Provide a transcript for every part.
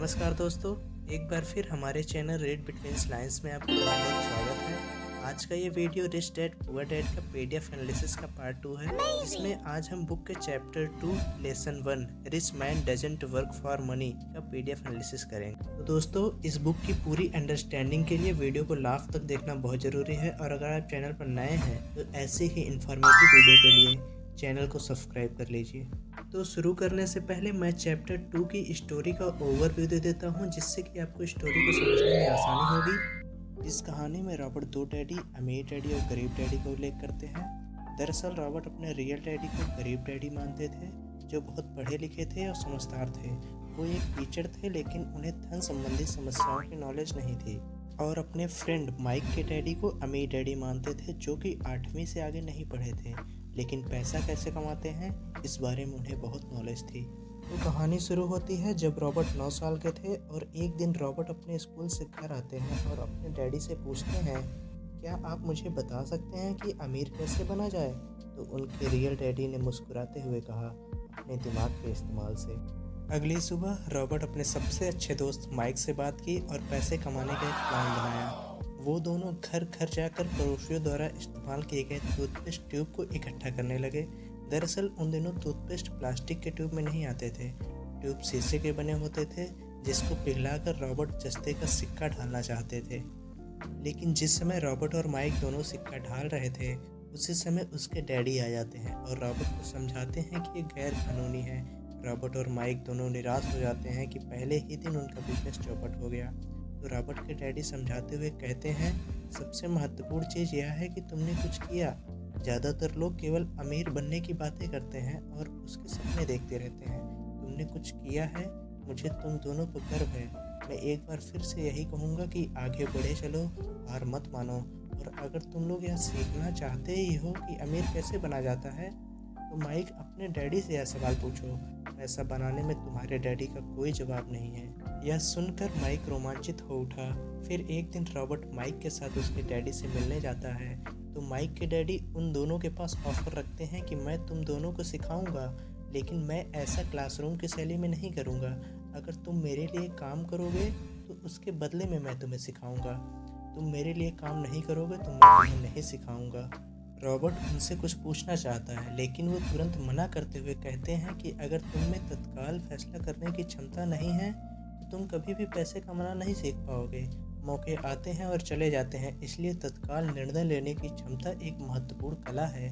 नमस्कार दोस्तों, एक बार फिर हमारे चैनल रीड बिटवीन लाइन्स में आपका बहुत बहुत स्वागत है। आज का ये video rich dad poor dad का पीडीएफ एनालिसिस का पार्ट 2 है। इसमें आज हम बुक के chapter 2 lesson 1 rich man doesn't work for money का पीडीएफ एनालिसिस करेंगे। तो दोस्तों, इस बुक की पूरी अंडरस्टैंडिंग के लिए वीडियो को लास्ट तक देखना बहुत ज़रूरी है, और अगर आप चैनल पर नए हैं तो ऐसे ही इन्फॉर्मेटिव वीडियो के लिए चैनल को सब्सक्राइब कर लीजिए। तो शुरू करने से पहले मैं चैप्टर 2 की स्टोरी का ओवरव्यू दे देता हूं, जिससे कि आपको स्टोरी को समझने में आसानी होगी। इस कहानी में रॉबर्ट दो डैडी, अमीर डैडी और गरीब डैडी का उल्लेख करते हैं। दरअसल रॉबर्ट अपने रियल डैडी को गरीब डैडी मानते थे, जो बहुत पढ़े लिखे थे और समझदार थे। वो एक टीचर थे, लेकिन उन्हें धन संबंधी समस्याओं की नॉलेज नहीं थी। और अपने फ्रेंड माइक के डैडी को अमीर डैडी मानते थे, जो कि 8वीं से आगे नहीं पढ़े थे, लेकिन पैसा कैसे कमाते हैं इस बारे में उन्हें बहुत नॉलेज थी। तो कहानी शुरू होती है जब रॉबर्ट 9 साल के थे, और एक दिन रॉबर्ट अपने स्कूल से घर आते हैं और अपने डैडी से पूछते हैं, क्या आप मुझे बता सकते हैं कि अमीर कैसे बना जाए? तो उनके रियल डैडी ने मुस्कुराते हुए कहा, अपने दिमाग के इस्तेमाल से। अगली सुबह रॉबर्ट अपने सबसे अच्छे दोस्त माइक से बात की और पैसे कमाने का एक प्लान बनाया। वो दोनों घर घर जाकर पड़ोसियों द्वारा इस्तेमाल किए गए टूथपेस्ट ट्यूब को इकट्ठा करने लगे। दरअसल उन दिनों टूथपेस्ट प्लास्टिक के ट्यूब में नहीं आते थे, ट्यूब शीशे के बने होते थे, जिसको पिघलाकर रॉबर्ट जस्ते का सिक्का ढालना चाहते थे। लेकिन जिस समय रॉबर्ट और माइक दोनों सिक्का ढाल रहे थे, उसी समय उसके डैडी आ जाते हैं और रॉबर्ट को समझाते हैं कि ये गैर कानूनी है। रॉबर्ट और माइक दोनों निराश हो जाते हैं कि पहले ही दिन उनका बिजनेस चौपट हो गया। तो रॉबर्ट के डैडी समझाते हुए कहते हैं, सबसे महत्वपूर्ण चीज़ यह है कि तुमने कुछ किया। ज़्यादातर लोग केवल अमीर बनने की बातें करते हैं और उसके सपने देखते रहते हैं। तुमने कुछ किया है, मुझे तुम दोनों पर गर्व है। मैं एक बार फिर से यही कहूँगा कि आगे बढ़े चलो, हार मत मानो। और अगर तुम लोग यह सीखना चाहते ही हो कि अमीर कैसे बना जाता है, तो माइक अपने डैडी से यह सवाल पूछो। पैसा बनाने में तुम्हारे डैडी का कोई जवाब नहीं है। यह सुनकर माइक रोमांचित हो उठा। फिर एक दिन रॉबर्ट माइक के साथ उसके डैडी से मिलने जाता है। तो माइक के डैडी उन दोनों के पास ऑफर रखते हैं कि मैं तुम दोनों को सिखाऊंगा, लेकिन मैं ऐसा क्लासरूम की शैली में नहीं करूंगा। अगर तुम मेरे लिए काम करोगे तो उसके बदले में मैं तुम्हें सिखाऊंगा। तुम मेरे लिए काम नहीं करोगे तो मैं तुम्हें नहीं सिखाऊंगा। रॉबर्ट उनसे कुछ पूछना चाहता है, लेकिन वो तुरंत मना करते हुए कहते हैं कि अगर तुम में तत्काल फैसला करने की क्षमता नहीं है तो तुम कभी भी पैसे कमाना नहीं सीख पाओगे। मौके आते हैं और चले जाते हैं, इसलिए तत्काल निर्णय लेने की क्षमता एक महत्वपूर्ण कला है।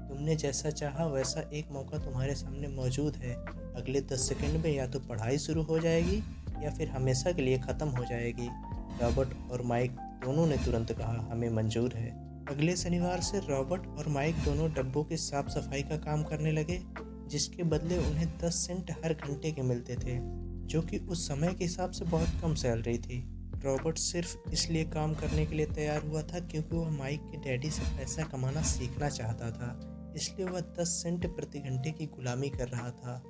तुमने जैसा चाहा वैसा एक मौका तुम्हारे सामने मौजूद है। अगले 10 सेकंड में या तो पढ़ाई शुरू हो जाएगी या फिर हमेशा के लिए ख़त्म हो जाएगी। रॉबर्ट और माइक दोनों ने तुरंत कहा, हमें मंजूर है। अगले शनिवार से रॉबर्ट और माइक दोनों डब्बों की साफ सफाई का काम करने लगे, जिसके बदले उन्हें 10 सेंट हर घंटे के मिलते थे, जो कि उस समय के हिसाब से बहुत कम सैलरी थी। रॉबर्ट सिर्फ इसलिए काम करने के लिए तैयार हुआ था क्योंकि वह माइक के डैडी से पैसा कमाना सीखना चाहता था, इसलिए वह 10 सेंट प्रति घंटे की गुलामी कर रहा था।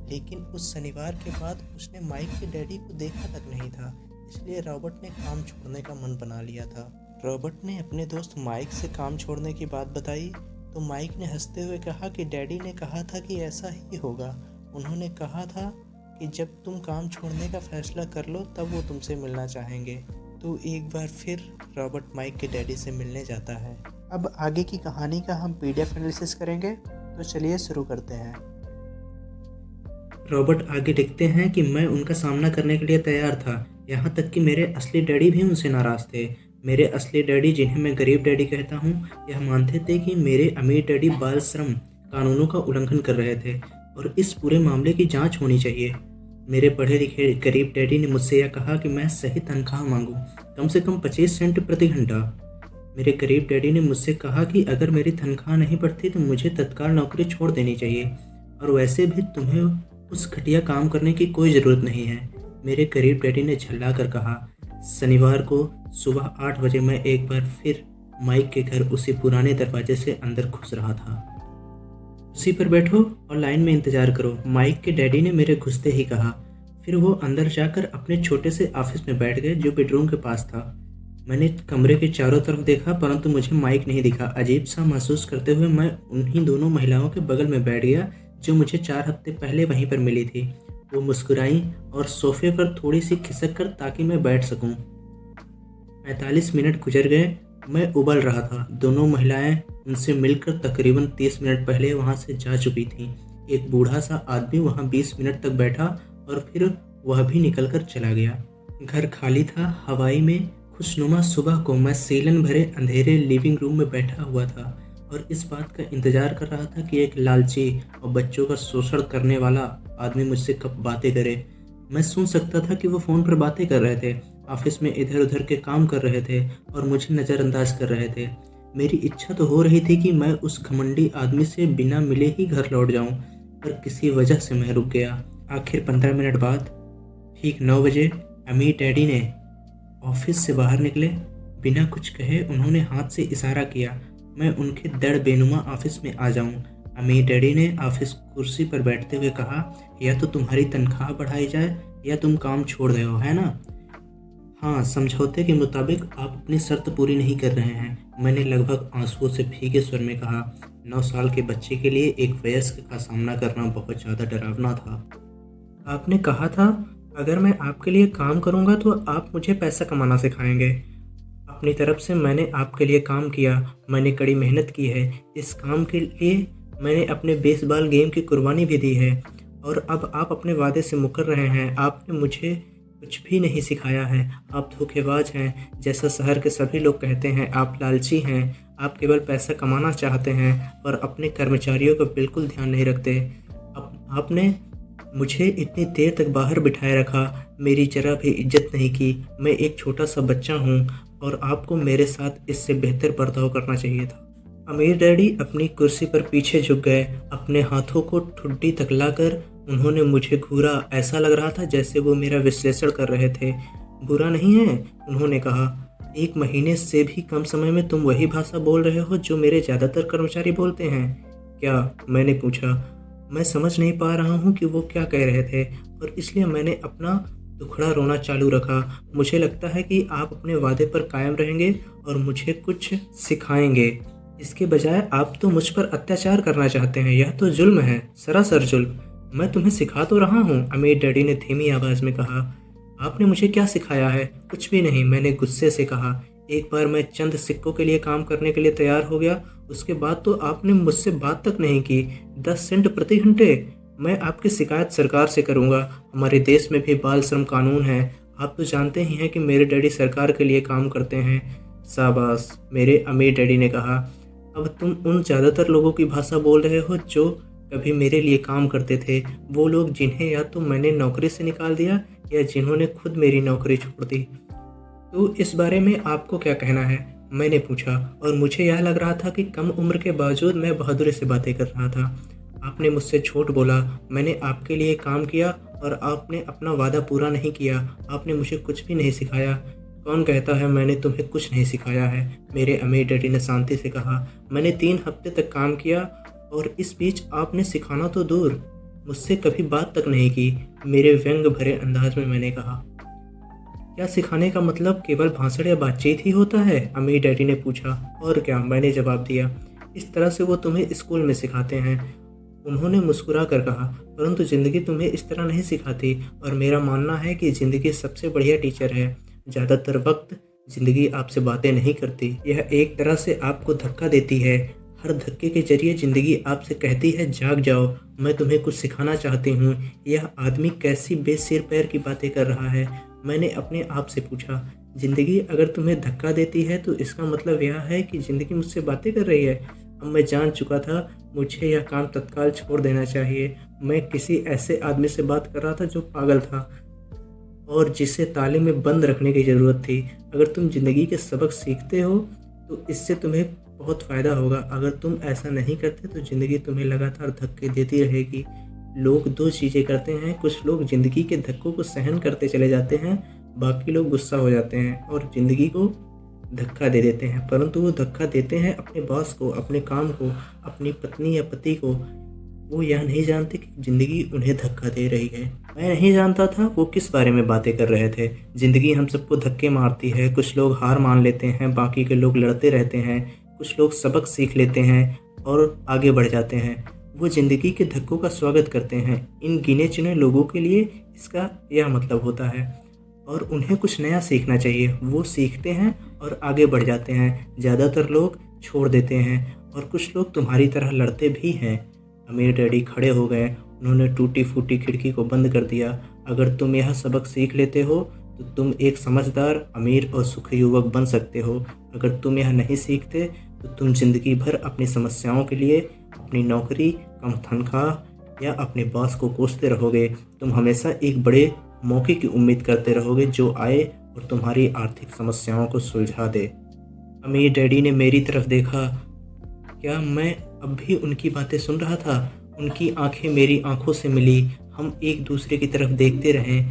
लेकिन उस शनिवार के बाद उसने माइक के डैडी को देखा तक नहीं था, इसलिए रॉबर्ट ने काम छोड़ने का मन बना लिया था। रॉबर्ट ने अपने दोस्त माइक से काम छोड़ने की बात बताई तो माइक ने हंसते हुए कहा कि डैडी ने कहा था कि ऐसा ही होगा। उन्होंने कहा था कि जब तुम काम छोड़ने का फैसला कर लो तब वो तुमसे मिलना चाहेंगे। तो एक बार फिर रॉबर्ट माइक के डैडी से मिलने जाता है। अब आगे की कहानी का हम पीडीएफ एनालिसिस करेंगे, तो चलिए शुरू करते हैं। रॉबर्ट आगे लिखते हैं कि मैं उनका सामना करने के लिए तैयार था, यहाँ तक कि मेरे असली डैडी भी उनसे नाराज़ थे। मेरे असली डैडी, जिन्हें मैं गरीब डैडी कहता हूँ, यह मानते थे कि मेरे अमीर डैडी बाल श्रम कानूनों का उल्लंघन कर रहे थे और इस पूरे मामले की जांच होनी चाहिए। मेरे पढ़े लिखे गरीब डैडी ने मुझसे यह कहा कि मैं सही तनख्वाह मांगूं, कम से कम 25 सेंट प्रति घंटा। मेरे गरीब डैडी ने मुझसे कहा कि अगर मेरी तनख्वाह नहीं बढ़ती तो मुझे तत्काल नौकरी छोड़ देनी चाहिए, और वैसे भी तुम्हें उस घटिया काम करने की कोई ज़रूरत नहीं है। मेरे गरीब डैडी ने झल्ला कर कहा। शनिवार को सुबह 8 बजे मैं एक बार फिर माइक के घर उसी पुराने दरवाजे से अंदर घुस रहा था। उसी पर बैठो और लाइन में इंतज़ार करो, माइक के डैडी ने मेरे घुसते ही कहा। फिर वो अंदर जाकर अपने छोटे से ऑफिस में बैठ गए, जो बेडरूम के पास था। मैंने कमरे के चारों तरफ देखा, परंतु मुझे माइक नहीं दिखा। अजीब सा महसूस करते हुए मैं उन्हीं दोनों महिलाओं के बगल में बैठ गया, जो मुझे 4 हफ्ते पहले वहीं पर मिली थी। वो मुस्कुराई और सोफे पर थोड़ी सी खिसक कर ताकि मैं बैठ सकूं। 45 मिनट गुजर गए। मैं उबल रहा था। दोनों महिलाएं उनसे मिलकर तकरीबन 30 मिनट पहले वहां से जा चुकी थीं। एक बूढ़ा सा आदमी वहां 20 मिनट तक बैठा और फिर वह भी निकलकर चला गया। घर खाली था। हवाई में खुशनुमा सुबह को मैं सीलन भरे अंधेरे लिविंग रूम में बैठा हुआ था और इस बात का इंतजार कर रहा था कि एक लालची और बच्चों का शोषण करने वाला आदमी मुझसे कब बातें करे। मैं सुन सकता था कि वो फ़ोन पर बातें कर रहे थे, ऑफिस में इधर उधर के काम कर रहे थे और मुझे नज़रअंदाज कर रहे थे। मेरी इच्छा तो हो रही थी कि मैं उस घमंडी आदमी से बिना मिले ही घर लौट जाऊं, पर किसी वजह से मैं रुक गया। आखिर 15 मिनट बाद ठीक 9 बजे अमीर डैडी ने ऑफिस से बाहर निकले। बिना कुछ कहे उन्होंने हाथ से इशारा किया मैं उनके दड़ बेनुमा ऑफिस में आ जाऊं। अमीर डैडी ने ऑफिस कुर्सी पर बैठते हुए कहा, या तो तुम्हारी तनख्वाह बढ़ाई जाए या तुम काम छोड़ रहे हो, है ना? हाँ, समझौते के मुताबिक आप अपनी शर्त पूरी नहीं कर रहे हैं, मैंने लगभग आंसुओं से भीगे स्वर में कहा। 9 साल के बच्चे के लिए एक वयस्क का सामना करना बहुत ज़्यादा डरावना था। आपने कहा था अगर मैं आपके लिए काम करूंगा तो आप मुझे पैसा कमाना सिखाएंगे। अपनी तरफ से मैंने आपके लिए काम किया, मैंने कड़ी मेहनत की है। इस काम के लिए मैंने अपने बेसबॉल गेम की कुर्बानी भी दी है और अब आप अपने वादे से मुकर रहे हैं। आपने मुझे कुछ भी नहीं सिखाया है। आप धोखेबाज हैं, जैसा शहर के सभी लोग कहते हैं। आप लालची हैं, आप केवल पैसा कमाना चाहते हैं और अपने कर्मचारियों का बिल्कुल ध्यान नहीं रखते। आपने मुझे इतनी देर तक बाहर बिठाए रखा, मेरी जरा भी इज्जत नहीं की। मैं एक छोटा सा बच्चा हूँ और आपको मेरे साथ इससे बेहतर बर्ताव करना चाहिए था। अमीर डैडी अपनी कुर्सी पर पीछे झुक गए। अपने हाथों को ठुड्डी तक लाकर उन्होंने मुझे घूरा। ऐसा लग रहा था जैसे वो मेरा विश्लेषण कर रहे थे। बुरा नहीं है, उन्होंने कहा। 1 महीने से भी कम समय में तुम वही भाषा बोल रहे हो जो मेरे ज़्यादातर कर्मचारी बोलते हैं क्या? मैंने पूछा। मैं समझ नहीं पा रहा हूँ कि वो क्या कह रहे थे और इसलिए मैंने अपना दुखड़ा रोना चालू रखा। मुझे लगता है कि आप अपने वादे पर कायम रहेंगे और मुझे कुछ सिखाएंगे। इसके बजाय आप तो मुझ पर अत्याचार करना चाहते हैं। यह तो जुल्म है, सरासर जुल्म। मैं तुम्हें सिखा तो रहा हूँ, अमीर डैडी ने धीमी आवाज़ में कहा। आपने मुझे क्या सिखाया है? कुछ भी नहीं, मैंने गुस्से से कहा। एक बार मैं चंद सिक्कों के लिए काम करने के लिए तैयार हो गया, उसके बाद तो आपने मुझसे बात तक नहीं की। 10 सेंट प्रति घंटे। मैं आपकी शिकायत सरकार से करूंगा। हमारे देश में भी बाल श्रम कानून है। आप तो जानते ही हैं कि मेरे डैडी सरकार के लिए काम करते हैं। शाबाश, मेरे अमीर डैडी ने कहा। अब तुम उन ज़्यादातर लोगों की भाषा बोल रहे हो जो कभी मेरे लिए काम करते थे। वो लोग जिन्हें या तो मैंने नौकरी से निकाल दिया या जिन्होंने खुद मेरी नौकरी छोड़ दी। तो इस बारे में आपको क्या कहना है? मैंने पूछा और मुझे यह लग रहा था कि कम उम्र के बावजूद मैं बहादुरी से बातें कर रहा था। आपने मुझसे झूठ बोला। मैंने आपके लिए काम किया और आपने अपना वादा पूरा नहीं किया। आपने मुझे कुछ भी नहीं सिखाया। कौन कहता है मैंने तुम्हें कुछ नहीं सिखाया है? मेरे अमीर डैडी ने शांति से कहा। मैंने 3 हफ्ते तक काम किया और इस बीच आपने सिखाना तो दूर, मुझसे कभी बात तक नहीं की। मेरे व्यंग भरे अंदाज में मैंने कहा। क्या सिखाने का मतलब केवल भाषण या बातचीत ही होता है? अमीर डैडी ने पूछा। और क्या, मैंने जवाब दिया। इस तरह से वो तुम्हें स्कूल में सिखाते हैं, उन्होंने मुस्कुरा कर कहा। परंतु ज़िंदगी तुम्हें इस तरह नहीं सिखाती और मेरा मानना है कि ज़िंदगी सबसे बढ़िया टीचर है। ज़्यादातर वक्त ज़िंदगी आपसे बातें नहीं करती, यह एक तरह से आपको धक्का देती है। हर धक्के के जरिए ज़िंदगी आपसे कहती है जाग जाओ, मैं तुम्हें कुछ सिखाना चाहती हूँ। यह आदमी कैसी बेसिर पैर की बातें कर रहा है? मैंने अपने आप से पूछा। ज़िंदगी अगर तुम्हें धक्का देती है तो इसका मतलब यह है कि ज़िंदगी मुझसे बातें कर रही है। अब मैं जान चुका था मुझे यह काम तत्काल छोड़ देना चाहिए। मैं किसी ऐसे आदमी से बात कर रहा था जो पागल था और जिसे ताले में बंद रखने की ज़रूरत थी। अगर तुम ज़िंदगी के सबक सीखते हो तो इससे तुम्हें बहुत फ़ायदा होगा। अगर तुम ऐसा नहीं करते तो ज़िंदगी तुम्हें लगातार धक्के देती रहेगी। लोग 2 चीज़ें करते हैं, कुछ लोग ज़िंदगी के धक्कों को सहन करते चले जाते हैं, बाकी लोग गुस्सा हो जाते हैं और ज़िंदगी को धक्का दे देते हैं। परंतु वो धक्का देते हैं अपने बॉस को, अपने काम को, अपनी पत्नी या पति को। वो यह नहीं जानते कि ज़िंदगी उन्हें धक्का दे रही है। मैं नहीं जानता था वो किस बारे में बातें कर रहे थे। ज़िंदगी हम सबको धक्के मारती है। कुछ लोग हार मान लेते हैं, बाकी के लोग लड़ते रहते हैं। कुछ लोग सबक सीख लेते हैं और आगे बढ़ जाते हैं। वो ज़िंदगी के धक्कों का स्वागत करते हैं। इन गिने चुने लोगों के लिए इसका यह मतलब होता है और उन्हें कुछ नया सीखना चाहिए। वो सीखते हैं और आगे बढ़ जाते हैं। ज़्यादातर लोग छोड़ देते हैं और कुछ लोग तुम्हारी तरह लड़ते भी हैं। अमीर डैडी खड़े हो गए। उन्होंने टूटी फूटी खिड़की को बंद कर दिया। अगर तुम यह सबक सीख लेते हो तो तुम एक समझदार, अमीर और सुखी युवक बन सकते हो। अगर तुम यह नहीं सीखते तो तुम जिंदगी भर अपनी समस्याओं के लिए अपनी नौकरी, कम तनख्वाह या अपने बॉस को कोसते रहोगे। तुम हमेशा एक बड़े मौके की उम्मीद करते रहोगे जो आए और तुम्हारी आर्थिक समस्याओं को सुलझा दे। अमीर डैडी ने मेरी तरफ देखा। क्या मैं अब भी उनकी बातें सुन रहा था? उनकी आंखें मेरी आंखों से मिली। हम एक दूसरे की तरफ देखते रहे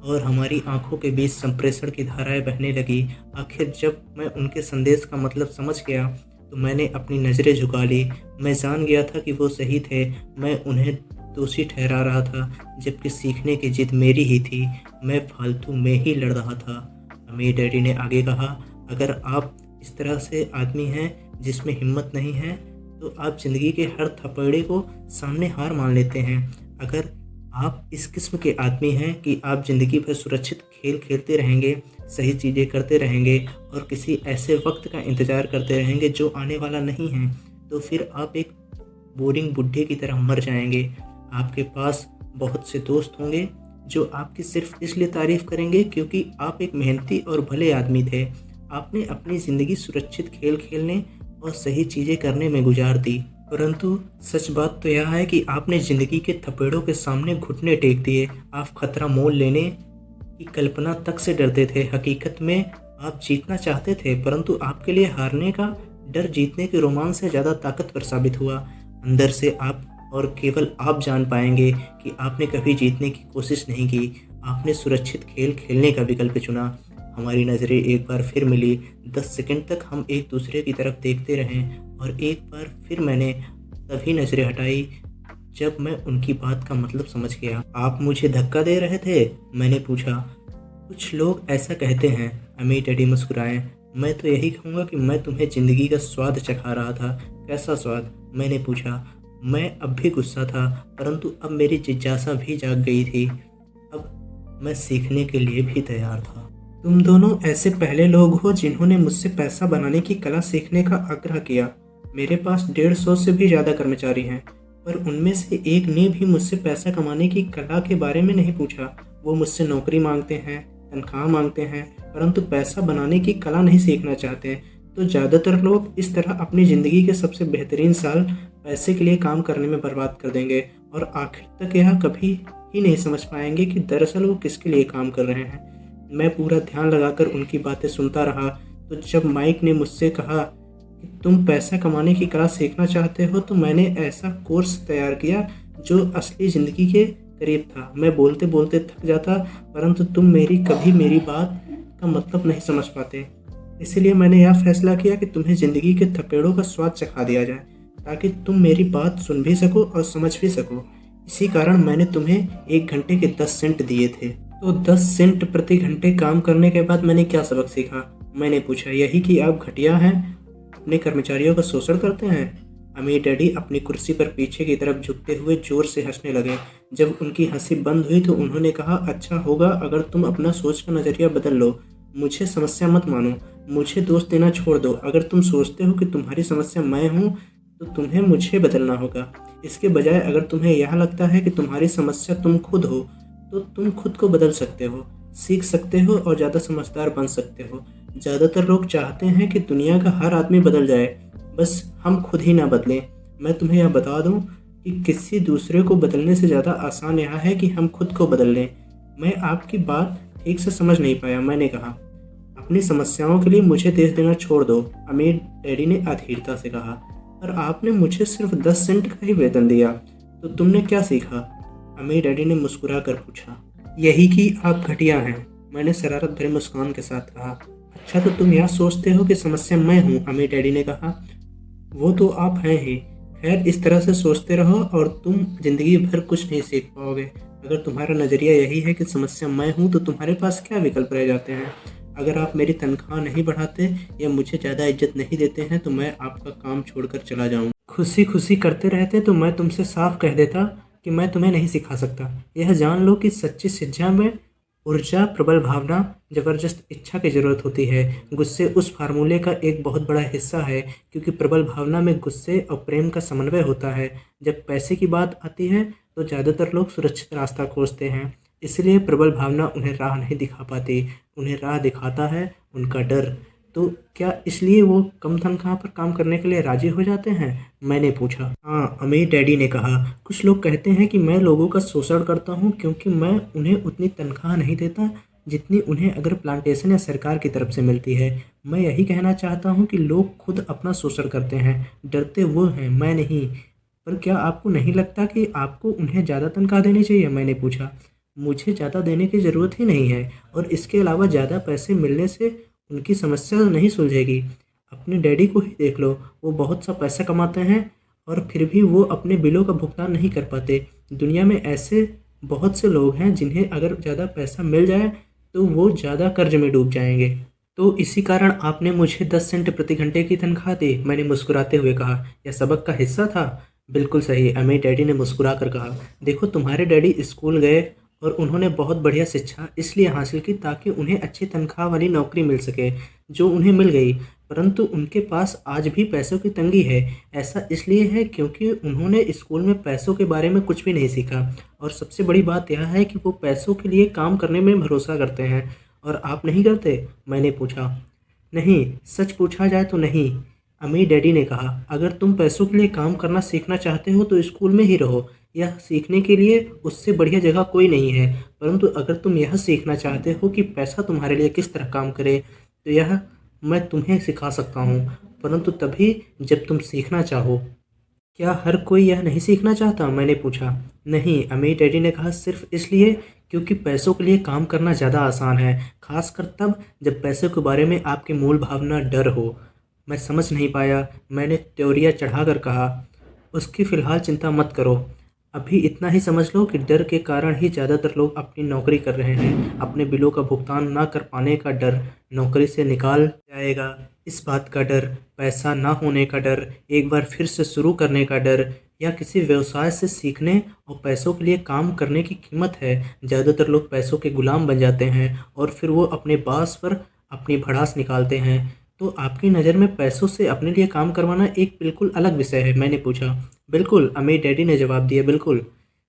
और हमारी आंखों के बीच संप्रेषण की धाराएं बहने लगी। आखिर जब मैं उनके संदेश का मतलब समझ गया तो मैंने अपनी नज़रें झुका ली। मैं जान गया था कि वो सही थे। मैं उन्हें दोषी ठहरा रहा था जबकि सीखने की जिद मेरी ही थी। मैं फालतू में ही लड़ रहा था। अमीर डैडी ने आगे कहा, अगर आप इस तरह से आदमी हैं जिसमें हिम्मत नहीं है तो आप ज़िंदगी के हर थपेड़े को सामने हार मान लेते हैं। अगर आप इस किस्म के आदमी हैं कि आप ज़िंदगी भर सुरक्षित खेल खेलते रहेंगे, सही चीज़ें करते रहेंगे और किसी ऐसे वक्त का इंतज़ार करते रहेंगे जो आने वाला नहीं है, तो फिर आप एक बोरिंग बुढ़े की तरह मर जाएंगे। आपके पास बहुत से दोस्त होंगे जो आपकी सिर्फ इसलिए तारीफ़ करेंगे क्योंकि आप एक मेहनती और भले आदमी थे। आपने अपनी ज़िंदगी सुरक्षित खेल खेलने और सही चीज़ें करने में गुजार दी। परंतु सच बात तो यह है कि आपने ज़िंदगी के थपेड़ों के सामने घुटने टेक दिए। आप खतरा मोल लेने की कल्पना तक से डरते थे। हकीकत में आप जीतना चाहते थे, परंतु आपके लिए हारने का डर जीतने के रोमांच से ज़्यादा ताकतवर साबित हुआ। अंदर से आप और केवल आप जान पाएंगे कि आपने कभी जीतने की कोशिश नहीं की। आपने सुरक्षित खेल खेलने का विकल्प चुना। हमारी नज़रें एक बार फिर मिली। 10 सेकंड तक हम एक दूसरे की तरफ देखते रहें और एक बार फिर मैंने तभी नज़रें हटाई जब मैं उनकी बात का मतलब समझ गया। आप मुझे धक्का दे रहे थे? मैंने पूछा। कुछ लोग ऐसा कहते हैं। अमीर डैडी मुस्कुराए। मैं तो यही कहूँगा कि मैं तुम्हें ज़िंदगी का स्वाद चखा रहा था। कैसा स्वाद? मैंने पूछा। मैं अब भी गुस्सा था, परंतु अब मेरी जिज्ञासा भी जाग गई थी। अब मैं सीखने के लिए भी तैयार था। तुम दोनों ऐसे पहले लोग हो जिन्होंने मुझसे पैसा बनाने की कला सीखने का आग्रह किया। मेरे पास 150 से भी ज़्यादा कर्मचारी हैं, पर उनमें से एक ने भी मुझसे पैसा कमाने की कला के बारे में नहीं पूछा। वो मुझसे नौकरी मांगते हैं, तनख्वाह मांगते हैं, परंतु पैसा बनाने की कला नहीं सीखना चाहते। तो ज़्यादातर लोग इस तरह अपनी ज़िंदगी के सबसे बेहतरीन साल पैसे के लिए काम करने में बर्बाद कर देंगे और आखिर तक यह कभी ही नहीं समझ पाएंगे कि दरअसल वो किसके लिए काम कर रहे हैं। मैं पूरा ध्यान लगाकर उनकी बातें सुनता रहा। तो जब माइक ने मुझसे कहा कि तुम पैसा कमाने की कला सीखना चाहते हो, तो मैंने ऐसा कोर्स तैयार किया जो असली ज़िंदगी के करीब था। मैं बोलते बोलते थक जाता, परंतु तुम कभी मेरी बात का मतलब नहीं समझ पाते। इसलिए मैंने यह फैसला किया कि तुम्हें ज़िंदगी के थपेड़ों का स्वाद चखा दिया जाए, ताकि तुम मेरी बात सुन भी सको और समझ भी सको। इसी कारण मैंने तुम्हें 1 घंटे के 10 सेंट दिए थे। तो 10 सेंट प्रति घंटे काम करने के बाद मैंने क्या सबक सीखा? मैंने पूछा। यही कि आप घटिया हैं, अपने कर्मचारियों का शोषण करते हैं। अमीर डैडी अपनी कुर्सी पर पीछे की तरफ झुकते हुए जोर से हंसने लगे। जब उनकी हंसी बंद हुई तो उन्होंने कहा, अच्छा होगा अगर तुम अपना सोच का नज़रिया बदल लो। मुझे समस्या मत मानो, मुझे दोष देना छोड़ दो। अगर तुम सोचते हो कि तुम्हारी समस्या मैं हूँ तो तुम्हें मुझे बदलना होगा। इसके बजाय अगर तुम्हें यह लगता है कि तुम्हारी समस्या तुम खुद हो तो तुम खुद को बदल सकते हो, सीख सकते हो और ज़्यादा समझदार बन सकते हो। ज़्यादातर लोग चाहते हैं कि दुनिया का हर आदमी बदल जाए, बस हम खुद ही ना बदलें। मैं तुम्हें यह बता दूं कि किसी दूसरे को बदलने से ज़्यादा आसान यह है कि हम खुद को बदल लें। मैं आपकी बात ठीक से समझ नहीं पाया। मैंने कहा, अपनी समस्याओं के लिए मुझे देश देना छोड़ दो। अमीर डैडी ने अधीरता से कहा, और आपने मुझे सिर्फ 10 सेंट का ही वेतन दिया, तो तुमने क्या सीखा? अमीर डैडी ने मुस्कुरा कर पूछा। यही कि आप घटिया हैं, मैंने शरारत भरे मुस्कान के साथ कहा। अच्छा, तो तुम यह सोचते हो कि समस्या मैं हूँ? अमीर डैडी ने कहा। वो तो आप हैं ही। खैर, इस तरह से सोचते रहो और तुम जिंदगी भर कुछ नहीं सीख पाओगे। अगर तुम्हारा नज़रिया यही है कि समस्या मैं हूँ, तो तुम्हारे पास क्या विकल्प रह जाते हैं? अगर आप मेरी तनख्वाह नहीं बढ़ाते या मुझे ज़्यादा इज्जत नहीं देते हैं तो मैं आपका काम छोड़कर चला जाऊँगा। खुशी खुशी करते रहते तो मैं तुमसे साफ कह देता कि मैं तुम्हें नहीं सिखा सकता। यह जान लो कि सच्ची शिक्षा में ऊर्जा, प्रबल भावना, ज़बरदस्त इच्छा की ज़रूरत होती है। गुस्से उस फार्मूले का एक बहुत बड़ा हिस्सा है, क्योंकि प्रबल भावना में गुस्से और प्रेम का समन्वय होता है। जब पैसे की बात आती है तो ज़्यादातर लोग सुरक्षित रास्ता खोजते हैं, इसलिए प्रबल भावना उन्हें राह नहीं दिखा पाती। उन्हें राह दिखाता है उनका डर। तो क्या इसलिए वो कम तनख्वाह पर काम करने के लिए राजी हो जाते हैं? मैंने पूछा। हाँ, अमीर डैडी ने कहा। कुछ लोग कहते हैं कि मैं लोगों का शोषण करता हूँ क्योंकि मैं उन्हें उतनी तनख्वाह नहीं देता जितनी उन्हें अगर प्लांटेशन या सरकार की तरफ से मिलती है। मैं यही कहना चाहता हूँ कि लोग खुद अपना शोषण करते हैं, डरते वो हैं, मैं नहीं। पर क्या आपको नहीं लगता कि आपको उन्हें ज़्यादा तनख्वाह देनी चाहिए? मैंने पूछा। मुझे ज़्यादा देने की ज़रूरत ही नहीं है, और इसके अलावा ज़्यादा पैसे मिलने से उनकी समस्या तो नहीं सुलझेगी। अपने डैडी को ही देख लो, वो बहुत सा पैसा कमाते हैं और फिर भी वो अपने बिलों का भुगतान नहीं कर पाते। दुनिया में ऐसे बहुत से लोग हैं जिन्हें अगर ज़्यादा पैसा मिल जाए तो वो ज़्यादा कर्ज में डूब जाएंगे। तो इसी कारण आपने मुझे 10 सेंट प्रति घंटे की तनख्वाह दी, मैंने मुस्कुराते हुए कहा। यह सबक का हिस्सा था? बिल्कुल सही, अमीर डैडी ने मुस्कुरा कर कहा। देखो, तुम्हारे डैडी स्कूल गए और उन्होंने बहुत बढ़िया शिक्षा इसलिए हासिल की ताकि उन्हें अच्छी तनख्वाह वाली नौकरी मिल सके, जो उन्हें मिल गई। परंतु उनके पास आज भी पैसों की तंगी है। ऐसा इसलिए है क्योंकि उन्होंने स्कूल में पैसों के बारे में कुछ भी नहीं सीखा, और सबसे बड़ी बात यह है कि वो पैसों के लिए काम करने में भरोसा करते हैं। और आप नहीं करते? मैंने पूछा। नहीं, सच पूछा जाए तो नहीं, अमीर डैडी ने कहा। अगर तुम पैसों के लिए काम करना सीखना चाहते हो तो स्कूल में ही रहो, यह सीखने के लिए उससे बढ़िया जगह कोई नहीं है। परंतु अगर तुम यह सीखना चाहते हो कि पैसा तुम्हारे लिए किस तरह काम करे, तो यह मैं तुम्हें सिखा सकता हूँ, परंतु तभी जब तुम सीखना चाहो। क्या हर कोई यह नहीं सीखना चाहता? मैंने पूछा। नहीं, अमीर डैडी ने कहा, सिर्फ इसलिए क्योंकि पैसों के लिए काम करना ज़्यादा आसान है, खासकर तब जब पैसों के बारे में आपकी मूल भावना डर हो। मैं समझ नहीं पाया। मैंने त्योरिया चढ़ाकर कहा, उसकी फ़िलहाल चिंता मत करो। अभी इतना ही समझ लो कि डर के कारण ही ज़्यादातर लोग अपनी नौकरी कर रहे हैं। अपने बिलों का भुगतान ना कर पाने का डर, नौकरी से निकाल जाएगा इस बात का डर, पैसा ना होने का डर, एक बार फिर से शुरू करने का डर, या किसी व्यवसाय से सीखने और पैसों के लिए काम करने की कीमत है। ज़्यादातर लोग पैसों के गुलाम बन जाते हैं और फिर वो अपने बास पर अपनी भड़ास निकालते हैं। तो आपकी नज़र में पैसों से अपने लिए काम करवाना एक बिल्कुल अलग विषय है? मैंने पूछा। बिल्कुल, अमीर डैडी ने जवाब दिया, बिल्कुल।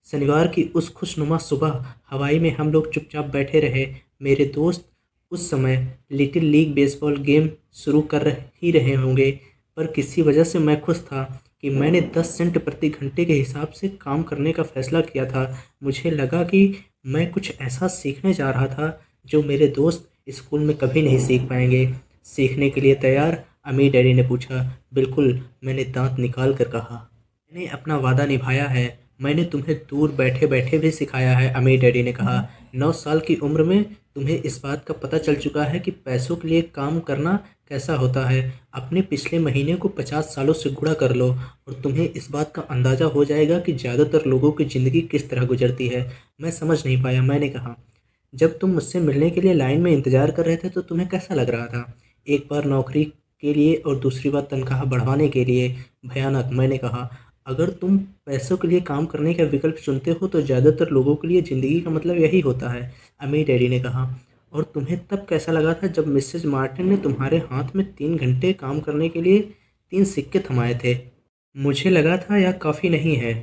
शनिवार की उस खुशनुमा सुबह हवाई में हम लोग चुपचाप बैठे रहे। मेरे दोस्त उस समय लिटिल लीग बेसबॉल गेम शुरू कर ही रहे होंगे, पर किसी वजह से मैं खुश था कि मैंने 10 सेंट प्रति घंटे के हिसाब से काम करने का फैसला किया था। मुझे लगा कि मैं कुछ ऐसा सीखने जा रहा था जो मेरे दोस्त स्कूल में कभी नहीं सीख पाएंगे। सीखने के लिए तैयार? अमीर डैडी ने पूछा। बिल्कुल, मैंने दांत निकाल कर कहा। मैंने अपना वादा निभाया है। मैंने तुम्हें दूर बैठे बैठे भी सिखाया है, अमीर डैडी ने कहा। 9 साल की उम्र में तुम्हें इस बात का पता चल चुका है कि पैसों के लिए काम करना कैसा होता है। अपने पिछले महीने को 50 सालों से गुणा कर लो और तुम्हें इस बात का अंदाज़ा हो जाएगा कि ज़्यादातर लोगों की ज़िंदगी किस तरह गुजरती है। मैं समझ नहीं पाया, मैंने कहा। जब तुम मुझसे मिलने के लिए लाइन में इंतज़ार कर रहे थे तो तुम्हें कैसा लग रहा था? एक बार नौकरी के लिए और दूसरी बार तनख्वाह बढ़वाने के लिए। भयानक, मैंने कहा। अगर तुम पैसों के लिए काम करने का विकल्प चुनते हो तो ज़्यादातर लोगों के लिए ज़िंदगी का मतलब यही होता है, अमीर डैडी ने कहा। और तुम्हें तब कैसा लगा था जब मिसेज मार्टिन ने तुम्हारे हाथ में 3 घंटे काम करने के लिए 3 सिक्के थमाए थे? मुझे लगा था यह काफ़ी नहीं है।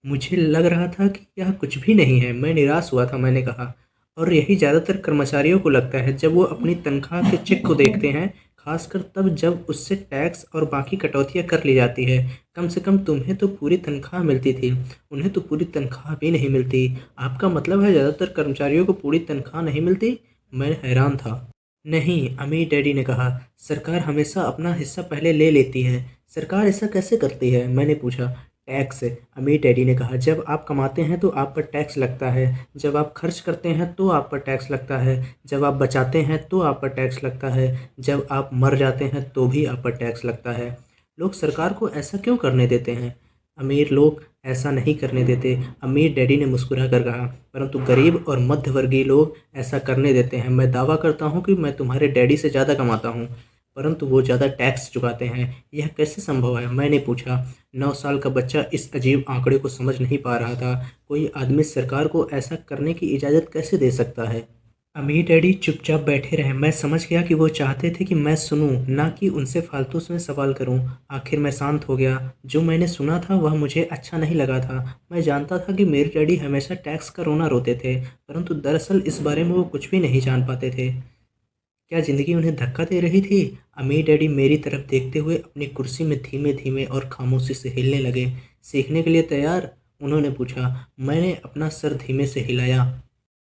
मुझे लग रहा था कि यह कुछ भी नहीं है। मैं निराश हुआ था, मैंने कहा। और यही ज़्यादातर कर्मचारियों को लगता है जब वो अपनी तनख्वाह के चेक को देखते हैं, खासकर तब जब उससे टैक्स और बाकी कटौतियाँ कर ली जाती है। कम से कम तुम्हें तो पूरी तनख्वाह मिलती थी, उन्हें तो पूरी तनख्वाह भी नहीं मिलती। आपका मतलब है ज़्यादातर कर्मचारियों को पूरी तनख्वाह नहीं मिलती? मैं हैरान था। नहीं, अमीर डैडी ने कहा, सरकार हमेशा अपना हिस्सा पहले ले लेती है। सरकार ऐसा कैसे करती है? मैंने पूछा। टैक्स, अमीर डैडी ने कहा। जब आप कमाते हैं तो आप पर टैक्स लगता है, जब आप खर्च करते हैं तो आप पर टैक्स लगता है, जब आप बचाते हैं तो आप पर टैक्स लगता है, जब आप मर जाते हैं तो भी आप पर टैक्स लगता है। लोग सरकार को ऐसा क्यों करने देते हैं? अमीर लोग ऐसा नहीं करने देते, अमीर डैडी ने मुस्कुरा कर कहा, परंतु गरीब और मध्यवर्गीय लोग ऐसा करने देते हैं। मैं दावा करता हूँ कि मैं तुम्हारे डैडी से ज़्यादा कमाता हूँ। परंतु वो ज़्यादा टैक्स चुकाते हैं। यह कैसे संभव है? मैंने पूछा। 9 साल का बच्चा इस अजीब आंकड़े को समझ नहीं पा रहा था। कोई आदमी सरकार को ऐसा करने की इजाज़त कैसे दे सकता है? अम्मी डैडी चुपचाप बैठे रहे। मैं समझ गया कि वो चाहते थे कि मैं सुनूं, ना कि उनसे फालतू में सवाल करूं। आखिर मैं शांत हो गया। जो मैंने सुना था वह मुझे अच्छा नहीं लगा था। मैं जानता था कि मेरे डैडी हमेशा टैक्स का रोना रोते थे, परंतु दरअसल इस बारे में वो कुछ भी नहीं जान पाते थे। क्या ज़िंदगी उन्हें धक्का दे रही थी? अम्मी डैडी मेरी तरफ देखते हुए अपनी कुर्सी में धीमे धीमे और खामोशी से हिलने लगे। सीखने के लिए तैयार? उन्होंने पूछा। मैंने अपना सर धीमे से हिलाया।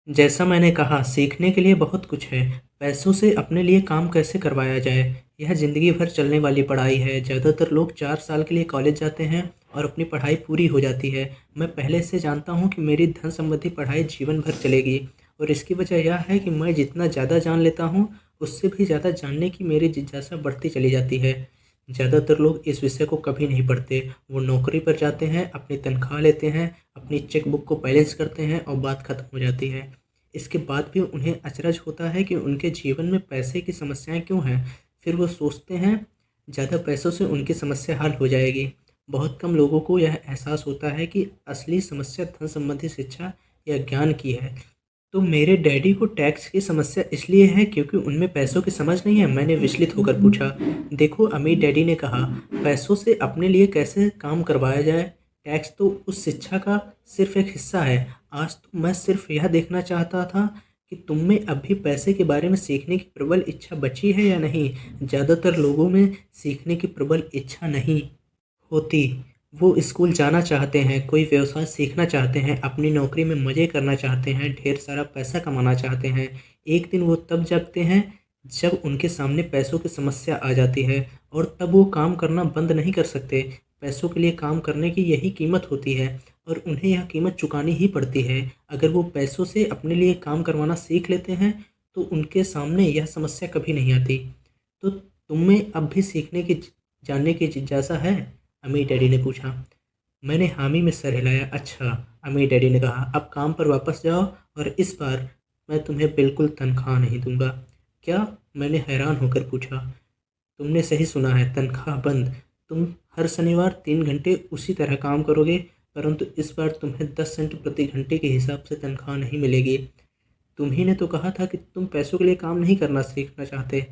जैसा मैंने कहा, सीखने के लिए बहुत कुछ है। पैसों से अपने लिए काम कैसे करवाया जाए, यह ज़िंदगी भर चलने वाली पढ़ाई है। ज़्यादातर लोग 4 साल के लिए कॉलेज जाते हैं और अपनी पढ़ाई पूरी हो जाती है। मैं पहले से जानता हूँ कि मेरी धन संबंधी पढ़ाई जीवन भर चलेगी, और इसकी वजह यह है कि मैं जितना ज़्यादा जान लेता हूँ, उससे भी ज़्यादा जानने की मेरी जिज्ञासा बढ़ती चली जाती है। ज़्यादातर लोग इस विषय को कभी नहीं पढ़ते। वो नौकरी पर जाते हैं, अपनी तनख्वाह लेते हैं, अपनी चेक बुक को बैलेंस करते हैं और बात खत्म हो जाती है। इसके बाद भी उन्हें अचरज होता है कि उनके जीवन में पैसे की समस्याएं क्यों हैं। फिर वो सोचते हैं ज़्यादा पैसों से उनकी समस्या हल हो जाएगी। बहुत कम लोगों को यह एहसास होता है कि असली समस्या धन संबंधी शिक्षा या ज्ञान की है। तो मेरे डैडी को टैक्स की समस्या इसलिए है क्योंकि उनमें पैसों की समझ नहीं है? मैंने विचलित होकर पूछा। देखो, अमीर डैडी ने कहा, पैसों से अपने लिए कैसे काम करवाया जाए, टैक्स तो उस शिक्षा का सिर्फ एक हिस्सा है। आज तो मैं सिर्फ यह देखना चाहता था कि तुम में अब भी पैसे के बारे में सीखने की प्रबल इच्छा बची है या नहीं। ज़्यादातर लोगों में सीखने की प्रबल इच्छा नहीं होती। वो स्कूल जाना चाहते हैं, कोई व्यवसाय सीखना चाहते हैं, अपनी नौकरी में मज़े करना चाहते हैं, ढेर सारा पैसा कमाना चाहते हैं। एक दिन वो तब जगते हैं जब उनके सामने पैसों की समस्या आ जाती है, और तब वो काम करना बंद नहीं कर सकते। पैसों के लिए काम करने की यही कीमत होती है, और उन्हें यह कीमत चुकानी ही पड़ती है। अगर वो पैसों से अपने लिए काम करवाना सीख लेते हैं तो उनके सामने यह समस्या कभी नहीं आती। तो तुम में अब भी सीखने की जानने की जिज्ञासा है? अम्मी डैडी ने पूछा। मैंने हामी में सर हिलाया। अच्छा, अम्मी डैडी ने कहा, अब काम पर वापस जाओ, और इस बार मैं तुम्हें बिल्कुल तनख्वाह नहीं दूंगा। क्या? मैंने हैरान होकर पूछा। तुमने सही सुना है, तनख्वाह बंद। तुम हर शनिवार 3 घंटे उसी तरह काम करोगे, परंतु इस बार तुम्हें 10 सेंट प्रति घंटे के हिसाब से तनख्वाह नहीं मिलेगी। तुम ही ने तो कहा था कि तुम पैसों के लिए काम नहीं करना सीखना चाहते,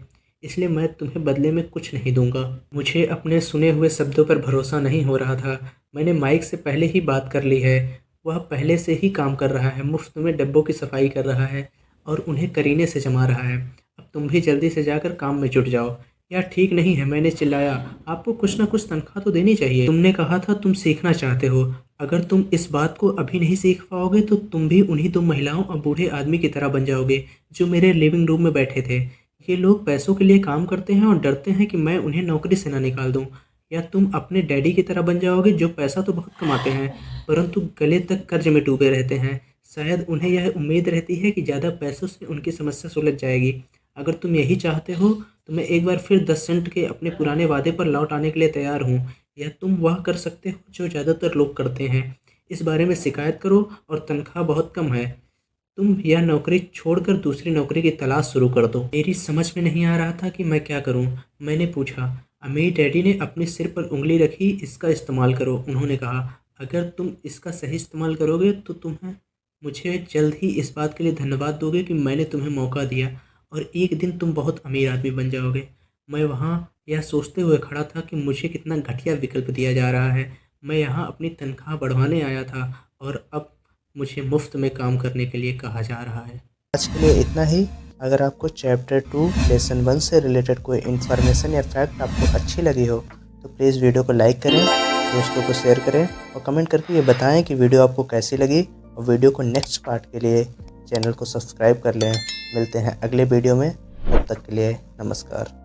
इसलिए मैं तुम्हें बदले में कुछ नहीं दूंगा। मुझे अपने सुने हुए शब्दों पर भरोसा नहीं हो रहा था। मैंने माइक से पहले ही बात कर ली है। वह पहले से ही काम कर रहा है, मुफ्त में डब्बों की सफाई कर रहा है और उन्हें करीने से जमा रहा है। अब तुम भी जल्दी से जाकर काम में जुट जाओ। यह ठीक नहीं है, मैंने चिल्लाया। आपको कुछ ना कुछ तनख्वाह तो देनी चाहिए। तुमने कहा था तुम सीखना चाहते हो। अगर तुम इस बात को अभी नहीं सीख पाओगे तो तुम भी उन्हीं 2 महिलाओं और बूढ़े आदमी की तरह बन जाओगे जो मेरे लिविंग रूम में बैठे थे। ये लोग पैसों के लिए काम करते हैं और डरते हैं कि मैं उन्हें नौकरी से ना निकाल दूं। या तुम अपने डैडी की तरह बन जाओगे जो पैसा तो बहुत कमाते हैं, परंतु गले तक कर्ज में डूबे रहते हैं। शायद उन्हें यह उम्मीद रहती है कि ज़्यादा पैसों से उनकी समस्या सुलझ जाएगी। अगर तुम यही चाहते हो तो मैं एक बार फिर 10 सेंट के अपने पुराने वादे पर लौट आने के लिए तैयार हूँ। या तुम वह कर सकते हो जो ज़्यादातर लोग करते हैं, इस बारे में शिकायत करो, और तनख्वाह बहुत कम है। तुम यह नौकरी छोड़कर दूसरी नौकरी की तलाश शुरू कर दो। मेरी समझ में नहीं आ रहा था कि मैं क्या करूं। मैंने पूछा। अम्मी डैडी ने अपने सिर पर उंगली रखी। इसका इस्तेमाल करो, उन्होंने कहा। अगर तुम इसका सही इस्तेमाल करोगे तो तुम्हें मुझे जल्द ही इस बात के लिए धन्यवाद दोगे कि मैंने तुम्हें मौका दिया, और एक दिन तुम बहुत अमीर आदमी बन जाओगे। मैं वहाँ यह सोचते हुए खड़ा था कि मुझे कितना घटिया विकल्प दिया जा रहा है। मैं यहाँ अपनी तनख्वाह बढ़वाने आया था और अब मुझे मुफ्त में काम करने के लिए कहा जा रहा है। आज के लिए इतना ही। अगर आपको चैप्टर 2 लेसन 1 से रिलेटेड कोई इन्फॉर्मेशन या फैक्ट आपको अच्छी लगी हो तो प्लीज़ वीडियो को लाइक करें, दोस्तों को शेयर करें और कमेंट करके ये बताएं कि वीडियो आपको कैसी लगी, और वीडियो को नेक्स्ट पार्ट के लिए चैनल को सब्सक्राइब कर लें। मिलते हैं अगले वीडियो में, तब तक के लिए नमस्कार।